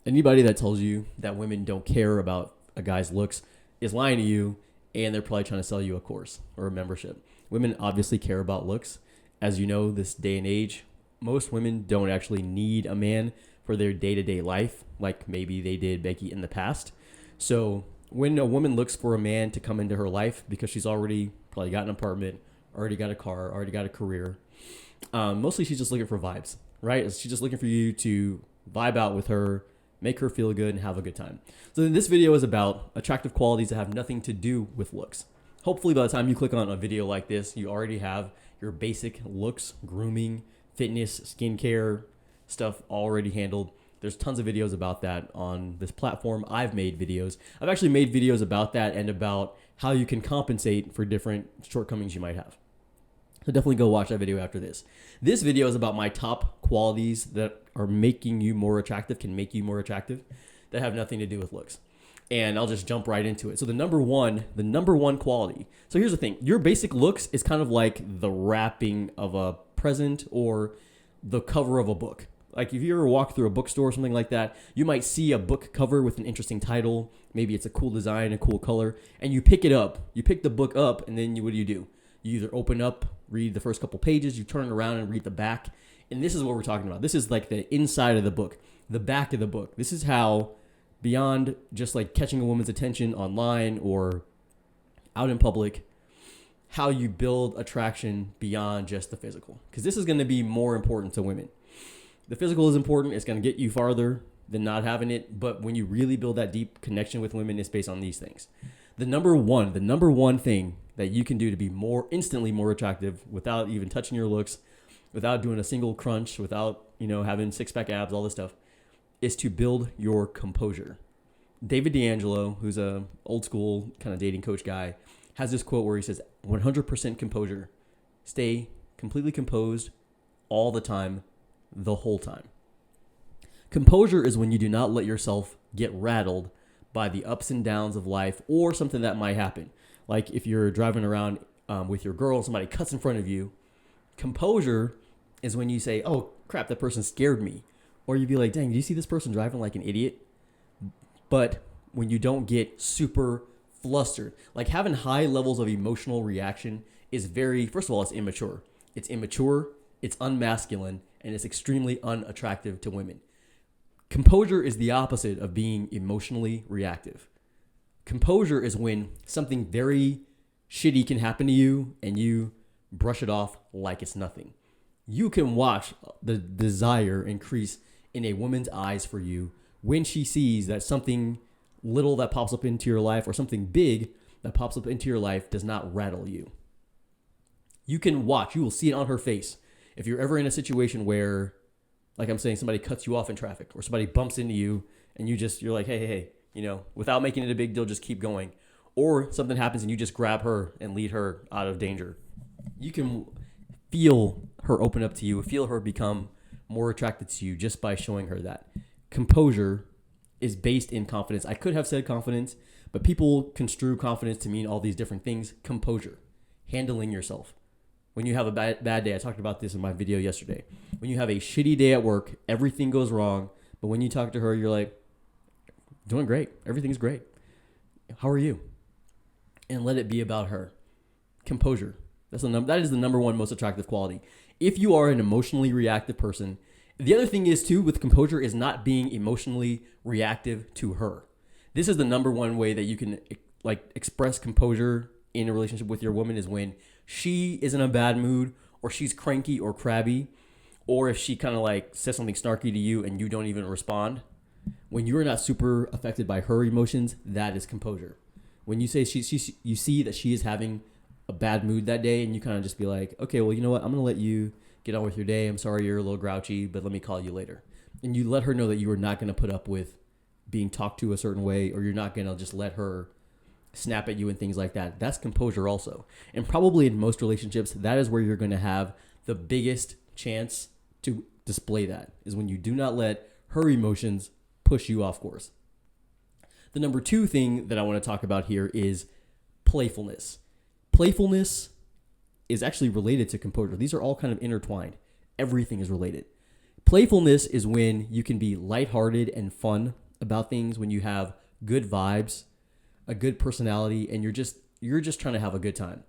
Anybody that tells you that women don't care about a guy's looks is lying to you, and they're probably trying to sell you a course or a membership. Women obviously care about looks. As you know, this day and age, most women don't actually need a man for their day to day life, like maybe they did Becky in the past. So when a woman looks for a man to come into her life because she's already probably got an apartment, already got a car, already got a career, mostly she's just looking for vibes, right? She's just looking for you to vibe out with her, make her feel good, and have a good time. So this video is about attractive qualities that have nothing to do with looks. Hopefully by the time you click on a video like this, you already have your basic looks, grooming, fitness, skincare stuff already handled. There's tons of videos about that on this platform. I've made videos. I've actually made videos about that and about how you can compensate for different shortcomings you might have. So definitely go watch that video after this. This video is about my top qualities that are making you more attractive, can make you more attractive, that have nothing to do with looks. And I'll just jump right into it. So the number one quality. So here's the thing. Your basic looks is kind of like the wrapping of a present or the cover of a book. Like if you ever walk through a bookstore or something like that, you might see a book cover with an interesting title. Maybe it's a cool design, a cool color, and you pick it up. You pick the book up, and then what do? You either open up, read the first couple pages, you turn it around and read the back. And this is what we're talking about. This is like the inside of the book, the back of the book. This is how, beyond just like catching a woman's attention online or out in public, how you build attraction beyond just the physical. Because this is going to be more important to women. The physical is important. It's going to get you farther than not having it. But when you really build that deep connection with women, it's based on these things. The number one thing that you can do to be instantly more attractive without even touching your looks, without doing a single crunch, without, having six-pack abs, all this stuff, is to build your composure. David D'Angelo, who's a old school kind of dating coach guy, has this quote where he says, 100% composure. Stay completely composed all the time, the whole time. Composure is when you do not let yourself get rattled by the ups and downs of life or something that might happen. Like if you're driving around with your girl and somebody cuts in front of you, composure is when you say, oh crap, that person scared me. Or you'd be like, dang, do you see this person driving like an idiot? But when you don't get super flustered, like having high levels of emotional reaction is first of all, it's immature. It's immature, it's unmasculine, and it's extremely unattractive to women. Composure is the opposite of being emotionally reactive. Composure is when something very shitty can happen to you and you brush it off like it's nothing. You can watch the desire increase in a woman's eyes for you when she sees that something little that pops up into your life or something big that pops up into your life does not rattle you. You will see it on her face. If you're ever in a situation where, like I'm saying, somebody cuts you off in traffic or somebody bumps into you and you're like, hey, without making it a big deal, just keep going. Or something happens and you just grab her and lead her out of danger. You can feel her open up to you, feel her become more attracted to you just by showing her that. Composure is based in confidence. I could have said confidence, but people construe confidence to mean all these different things. Composure, handling yourself. When you have a bad day, I talked about this in my video yesterday. When you have a shitty day at work, everything goes wrong, but when you talk to her, you're like, doing great. Everything's great. How are you? And let it be about her. Composure. That is the number one most attractive quality. If you are an emotionally reactive person, the other thing is too with composure is not being emotionally reactive to her. This is the number one way that you can express composure in a relationship with your woman is when she is in a bad mood or she's cranky or crabby, or if she kind of says something snarky to you and you don't even respond. When you're not super affected by her emotions, that is composure. When you say you see that she is having a bad mood that day and you kind of just be like, okay, well, you know what? I'm going to let you get on with your day. I'm sorry you're a little grouchy, but let me call you later. And you let her know that you are not going to put up with being talked to a certain way, or you're not going to just let her snap at you and things like that. That's composure also. And probably in most relationships, that is where you're going to have the biggest chance to display that, is when you do not let her emotions push you off course. The number two thing that I want to talk about here is playfulness. Playfulness is actually related to composure. These are all kind of intertwined. Everything is related. Playfulness is when you can be lighthearted and fun about things, when you have good vibes, a good personality, and you're just trying to have a good time.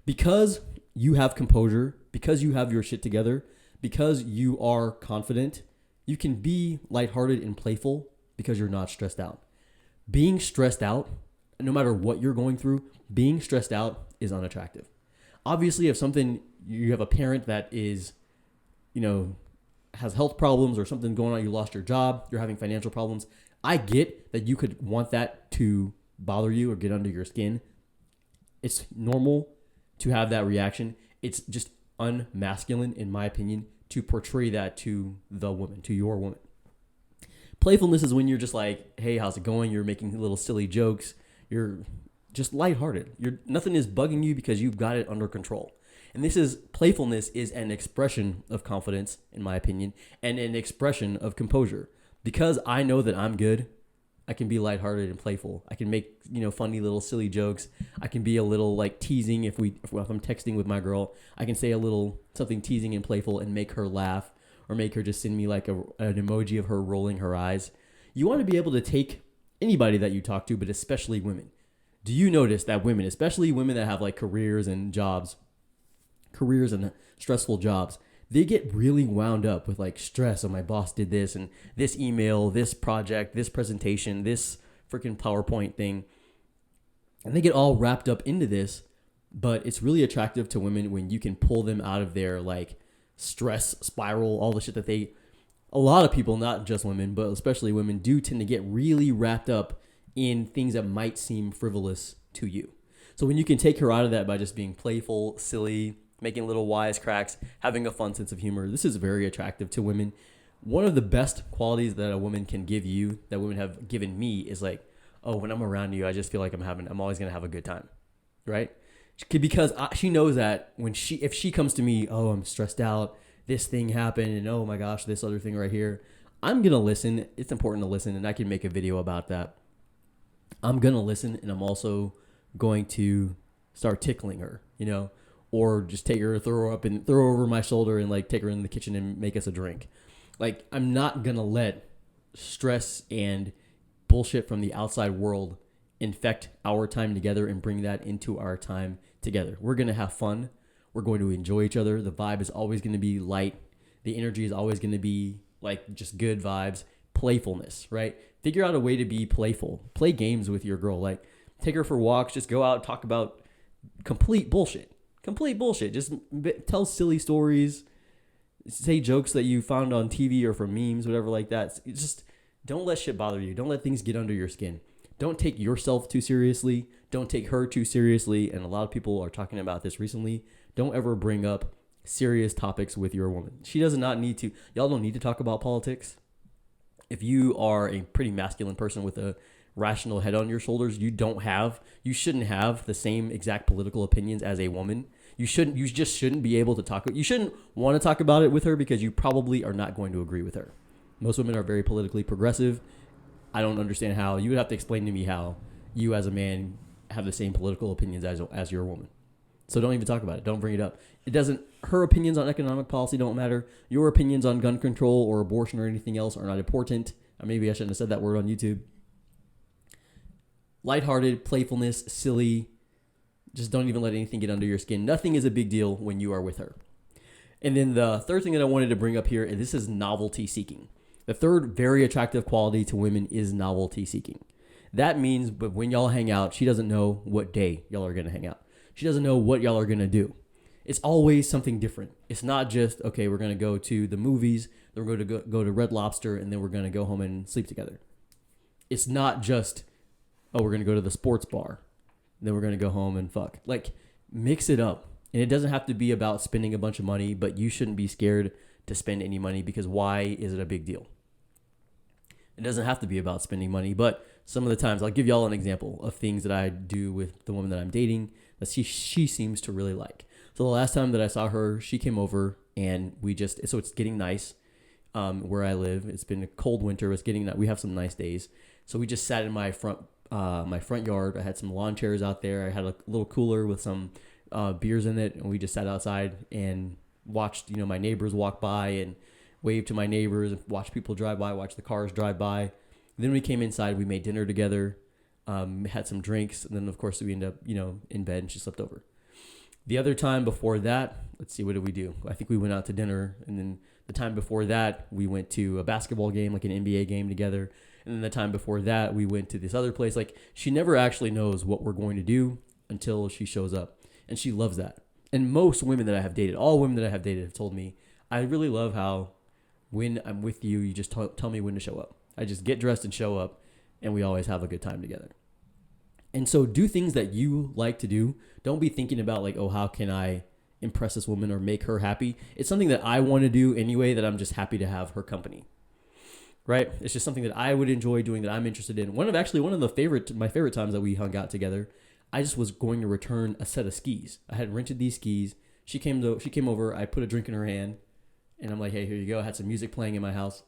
Because you have composure, because you have your shit together, because you are confident, you can be lighthearted and playful because you're not stressed out. Being stressed out, no matter what you're going through, being stressed out is unattractive. Obviously, if something, you have a parent that is, you know, has health problems or something going on, you lost your job, you're having financial problems, I get that you could want that to bother you or get under your skin. It's normal to have that reaction. It's just unmasculine, in my opinion, to portray that to the woman, to your woman. Playfulness is when you're just like, hey, how's it going? You're making little silly jokes. You're just lighthearted. Nothing is bugging you because you've got it under control. And playfulness is an expression of confidence, in my opinion, and an expression of composure. Because I know that I'm good, I can be lighthearted and playful. I can make, funny little silly jokes. I can be a little like teasing if I'm texting with my girl. I can say a little something teasing and playful and make her laugh, or make her just send me like an emoji of her rolling her eyes. You want to be able to take anybody that you talk to, but especially women. Do you notice that women, especially women that have like careers and stressful jobs, they get really wound up with like stress. Oh, my boss did this and this email, this project, this presentation, this freaking PowerPoint thing. And they get all wrapped up into this, but it's really attractive to women when you can pull them out of their like stress spiral, all the shit that a lot of people, not just women, but especially women, do tend to get really wrapped up in things that might seem frivolous to you. So when you can take her out of that by just being playful, silly, making little wisecracks, having a fun sense of humor, this is very attractive to women. One of the best qualities that a woman can give you, that women have given me, is like, oh, when I'm around you, I just feel like I'm always going to have a good time, right? Because she knows that if she comes to me, oh, I'm stressed out, this thing happened, and oh my gosh, this other thing right here, I'm going to listen. It's important to listen, and I can make a video about that. I'm going to listen, and I'm also going to start tickling her, or just take her, throw her over my shoulder and like take her in the kitchen and make us a drink. Like, I'm not going to let stress and bullshit from the outside world infect our time together and bring that into our time together. We're going to have fun. We're going to enjoy each other. The vibe is always going to be light. The energy is always going to be like just good vibes, playfulness, right? Figure out a way to be playful. Play games with your girl. Like, take her for walks. Just go out, talk about complete bullshit. Just tell silly stories. Say jokes that you found on TV or from memes, whatever like that. Just don't let shit bother you. Don't let things get under your skin. Don't take yourself too seriously. Don't take her too seriously. And a lot of people are talking about this recently. Don't ever bring up serious topics with your woman. She does not need to. Y'all don't need to talk about politics. If you are a pretty masculine person with a rational head on your shoulders, you shouldn't have the same exact political opinions as a woman. You just shouldn't be able to talk. You shouldn't want to talk about it with her because you probably are not going to agree with her. Most women are very politically progressive. I don't understand how. You would have to explain to me how you as a man have the same political opinions as your woman. So don't even talk about it. Don't bring it up. Her opinions on economic policy don't matter. Your opinions on gun control or abortion or anything else are not important. Or maybe I shouldn't have said that word on YouTube. Lighthearted, playfulness, silly. Just don't even let anything get under your skin. Nothing is a big deal when you are with her. And then the third thing that I wanted to bring up here, and this is novelty seeking. The third very attractive quality to women is novelty seeking. That means, but when y'all hang out, she doesn't know what day y'all are going to hang out. She doesn't know what y'all are going to do. It's always something different. It's not just, okay, we're going to go to the movies, then we're going to go to Red Lobster, and then we're going to go home and sleep together. It's not just, oh, we're going to go to the sports bar, then we're going to go home and fuck. Like, mix it up. And it doesn't have to be about spending a bunch of money, but you shouldn't be scared to spend any money, because why is it a big deal? It doesn't have to be about spending money, but some of the times, I'll give y'all an example of things that I do with the woman that I'm dating that she seems to really like. So the last time that I saw her, she came over and so it's getting nice where I live. It's been a cold winter. It's getting, we have some nice days. So we just sat in my front yard. I had some lawn chairs out there. I had a little cooler with some beers in it, and we just sat outside and watched, my neighbors walk by, and wave to my neighbors, watch people drive by, watch the cars drive by. Then we came inside, we made dinner together, had some drinks, and then of course we ended up, in bed and she slept over. The other time before that, let's see, what did we do? I think we went out to dinner, and then the time before that, we went to a basketball game, like an NBA game together. And then the time before that, we went to this other place. Like, she never actually knows what we're going to do until she shows up. And she loves that. And most women that I have dated, all women that I have dated have told me, I really love how when I'm with you, you just tell me when to show up. I just get dressed and show up, and we always have a good time together. And so do things that you like to do. Don't be thinking about like, oh, how can I impress this woman or make her happy? It's something that I want to do anyway, that I'm just happy to have her company. Right? It's just something that I would enjoy doing, that I'm interested in. One of my favorite times that we hung out together, I just was going to return a set of skis. I had rented these skis. She came over, I put a drink in her hand, and I'm like, hey, here you go. I had some music playing in my house.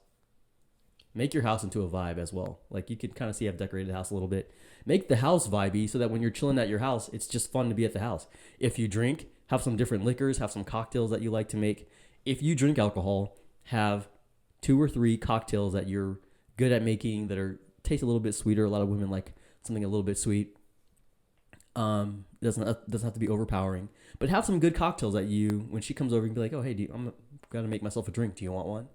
Make your house into a vibe as well. Like, you can kind of see I've decorated the house a little bit. Make the house vibey so that when you're chilling at your house, it's just fun to be at the house. If you drink, have some different liquors, have some cocktails that you like to make. If you drink alcohol, have 2 or 3 cocktails that you're good at making that taste a little bit sweeter. A lot of women like something a little bit sweet. Doesn't have to be overpowering, but have some good cocktails that when she comes over, you can be like, oh, hey, I'm gonna make myself a drink. Do you want one?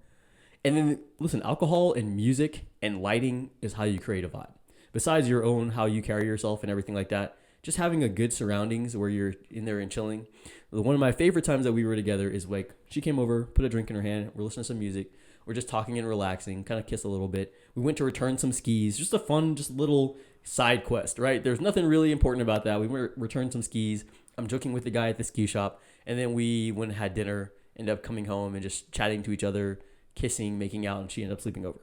And then listen, alcohol and music and lighting is how you create a vibe. Besides your own, how you carry yourself and everything like that, just having a good surroundings where you're in there and chilling. One of my favorite times that we were together is like, she came over, put a drink in her hand. We're listening to some music. We're just talking and relaxing, kind of kiss a little bit. We went to return some skis, just a fun, just little side quest, right? There's nothing really important about that. We returned some skis. I'm joking with the guy at the ski shop. And then we went and had dinner, ended up coming home and just chatting to each other, kissing, making out, and she ended up sleeping over.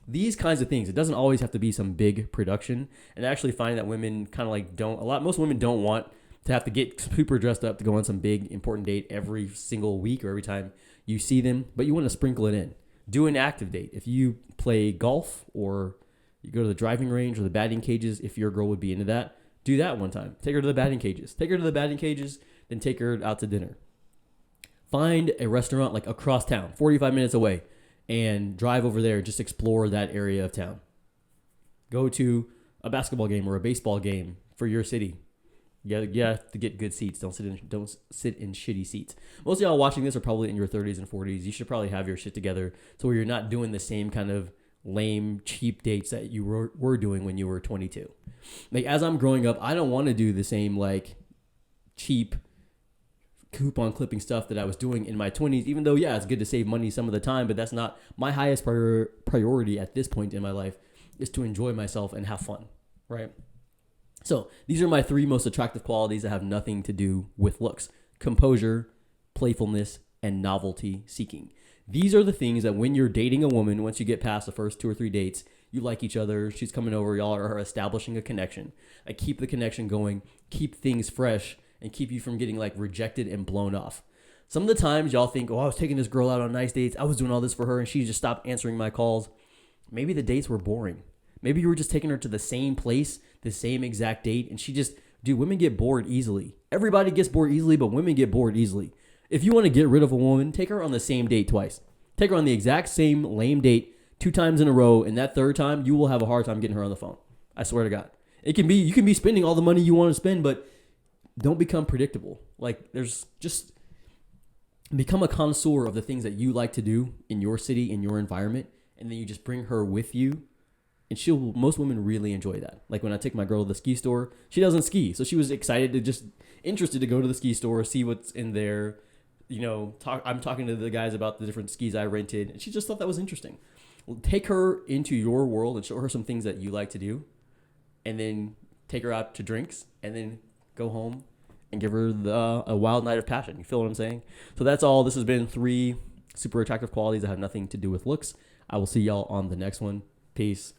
These kinds of things. It doesn't always have to be some big production. And I actually find that women kind of like most women don't want to have to get super dressed up to go on some big important date every single week or every time you see them, but you want to sprinkle it in. Do an active date. If you play golf or you go to the driving range or the batting cages, if your girl would be into that, do that one time. Take her to the batting cages. Then take her out to dinner. Find a restaurant like across town, 45 minutes away, and drive over there. Just explore that area of town. Go to a basketball game or a baseball game for your city. You have to get good seats. Don't sit in shitty seats. Most of y'all watching this are probably in your 30s and 40s. You should probably have your shit together so where you're not doing the same kind of lame, cheap dates that you were doing when you were 22. Like, as I'm growing up, I don't want to do the same, like, cheap coupon clipping stuff that I was doing in my 20s, even though, yeah, it's good to save money some of the time, but that's not my highest priority at this point in my life, is to enjoy myself and have fun, right? So these are my 3 most attractive qualities that have nothing to do with looks: composure, playfulness, and novelty seeking. These are the things that when you're dating a woman, once you get past the first 2 or 3 dates, you like each other, she's coming over, y'all are establishing a connection. Like, keep the connection going, keep things fresh, and keep you from getting like rejected and blown off. Some of the times y'all think, oh, I was taking this girl out on nice dates, I was doing all this for her, and she just stopped answering my calls. Maybe the dates were boring. Maybe you were just taking her to the same place, the same exact date, and women get bored easily. Everybody gets bored easily, but women get bored easily. If you want to get rid of a woman, take her on the same date twice. Take her on the exact same lame date 2 times in a row, and that 3rd time, you will have a hard time getting her on the phone. I swear to God. You can be spending all the money you want to spend, but don't become predictable. Like, just become a connoisseur of the things that you like to do in your city, in your environment, and then you just bring her with you. And most women really enjoy that. Like, when I take my girl to the ski store, she doesn't ski. So she was interested to go to the ski store, see what's in there. I'm talking to the guys about the different skis I rented, and she just thought that was interesting. Take her into your world and show her some things that you like to do, and then take her out to drinks, and then go home and give her a wild night of passion. You feel what I'm saying? So that's all. This has been 3 super attractive qualities that have nothing to do with looks. I will see y'all on the next one. Peace.